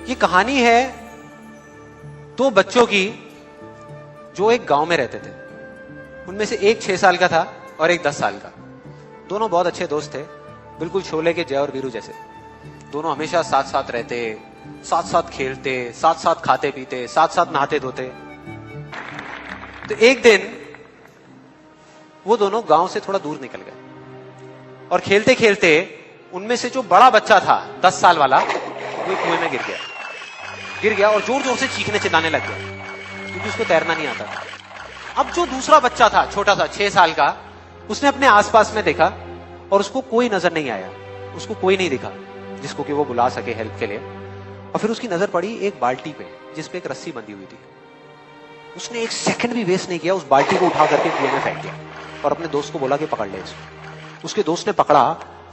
ये कहानी है दो बच्चों की जो एक गांव में रहते थे। उनमें से एक 6 साल का था और एक 10 साल का। दोनों बहुत अच्छे दोस्त थे, बिल्कुल शोले के जय और वीरू जैसे। दोनों हमेशा साथ साथ रहते, साथ साथ खेलते, साथ साथ खाते पीते, साथ साथ नहाते धोते। तो एक दिन वो दोनों गांव से थोड़ा दूर निकल गए और खेलते खेलते उनमें से जो बड़ा बच्चा था 10 साल वाला, वो कुएं में गिर गया और जोर जोर से चीखने चिल्लाने लग गया क्योंकि उसको तैरना नहीं आता था। अब जो दूसरा बच्चा था, छोटा सा 6 साल का, उसने अपने आसपास में देखा और उसको कोई नजर नहीं आया, उसको कोई नहीं दिखा जिसको कि वो बुला सके हेल्प के लिए। और फिर उसकी नजर पड़ी एक बाल्टी पे जिसपे एक रस्सी बंधी हुई थी। उसने एक सेकंड भी वेस्ट नहीं किया, उस बाल्टी को उठा करके कुएं में फेंक दिया और अपने दोस्त को बोला कि पकड़ ले इसको। उसके दोस्त ने पकड़ा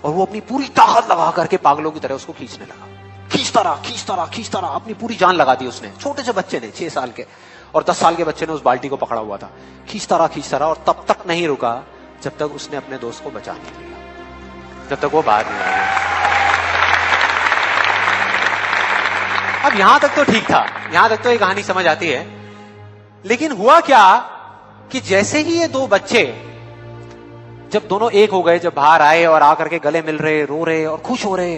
और वो अपनी पूरी ताकत लगा करके पागलों की तरह उसको खींचने लगा। खींचता रहा, अपनी पूरी जान लगा दी उसने। छोटे से बच्चे ने, 6 साल के और 10 साल के बच्चे ने उस बाल्टी को पकड़ा हुआ था। खींचता रहा और तब तक नहीं रुका जब तक उसने अपने दोस्त को बचा नहीं लिया, जब तक वो बाहर नहीं आया। अब यहां तक तो ठीक था, यहां तक तो ये कहानी समझ आती है। लेकिन हुआ क्या कि जैसे ही ये दो बच्चे जब दोनों एक हो गए, जब बाहर आए और आकर के गले मिल रहे, रो रहे और खुश हो रहे,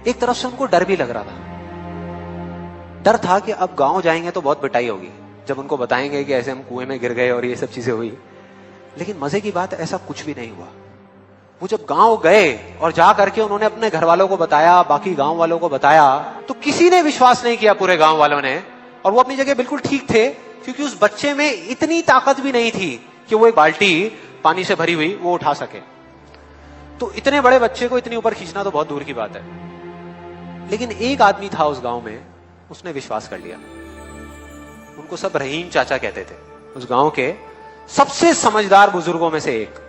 एक तरफ से उनको डर भी लग रहा था। डर था कि अब गांव जाएंगे तो बहुत पिटाई होगी जब उनको बताएंगे कि ऐसे हम कुएं में गिर गए और ये सब चीजें हुई। लेकिन मजे की बात, ऐसा कुछ भी नहीं हुआ। वो जब गांव गए और जा करके उन्होंने अपने घर वालों को बताया, बाकी गांव वालों को बताया, तो किसी ने विश्वास नहीं किया, पूरे गांव वालों ने। और वो अपनी जगह बिल्कुल ठीक थे क्योंकि उस बच्चे में इतनी ताकत भी नहीं थी कि वो एक बाल्टी पानी से भरी हुई वो उठा सके। तो इतने बड़े बच्चे को इतनी ऊपर खींचना तो बहुत दूर की बात है। लेकिन एक आदमी था उस गांव में, उसने विश्वास कर लिया। उनको सब रहीम चाचा कहते थे, उस गांव के सबसे समझदार बुजुर्गों में से एक।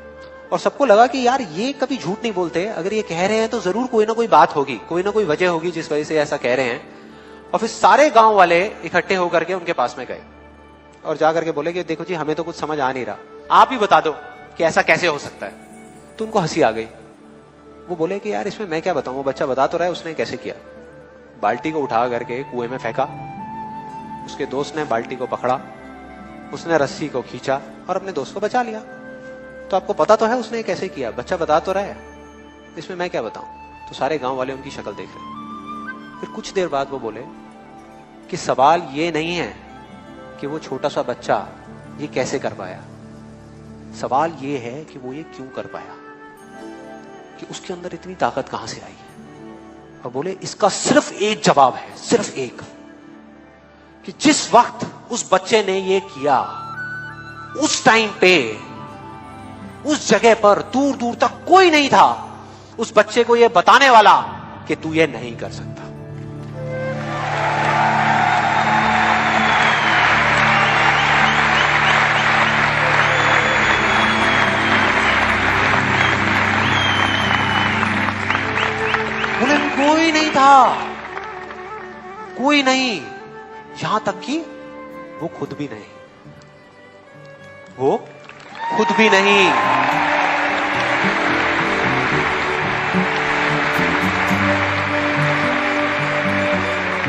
और सबको लगा कि यार ये कभी झूठ नहीं बोलते, अगर ये कह रहे हैं तो जरूर कोई ना कोई बात होगी, कोई ना कोई वजह होगी जिस वजह से ऐसा कह रहे हैं। और फिर सारे गांव वाले इकट्ठे होकर के उनके पास में गए और जाकर के बोले कि देखो जी, हमें तो कुछ समझ आ नहीं रहा, आप ही बता दो कि ऐसा कैसे हो सकता है। तो उनको हंसी आ गई। वो बोले कि यार इसमें मैं क्या बताऊं, वो बच्चा बता तो रहा है उसने कैसे किया। बाल्टी को उठा करके कुएं में फेंका, उसके दोस्त ने बाल्टी को पकड़ा, उसने रस्सी को खींचा और अपने दोस्त को बचा लिया। तो आपको पता तो है उसने कैसे किया, बच्चा बता तो रहा है, इसमें मैं क्या बताऊं। तो सारे गांव वाले उनकी शक्ल देख रहे। फिर कुछ देर बाद वो बोले कि सवाल ये नहीं है कि वो छोटा सा बच्चा ये कैसे कर पाया, सवाल ये है कि वो ये क्यों कर पाया, कि उसके अंदर इतनी ताकत कहां से आई। और बोले इसका सिर्फ एक जवाब है, सिर्फ एक, कि जिस वक्त उस बच्चे ने ये किया, उस टाइम पे उस जगह पर दूर दूर तक कोई नहीं था उस बच्चे को ये बताने वाला कि तू ये नहीं कर सकता। बोले कोई नहीं था, कोई नहीं, यहां तक कि वो खुद भी नहीं, वो खुद भी नहीं।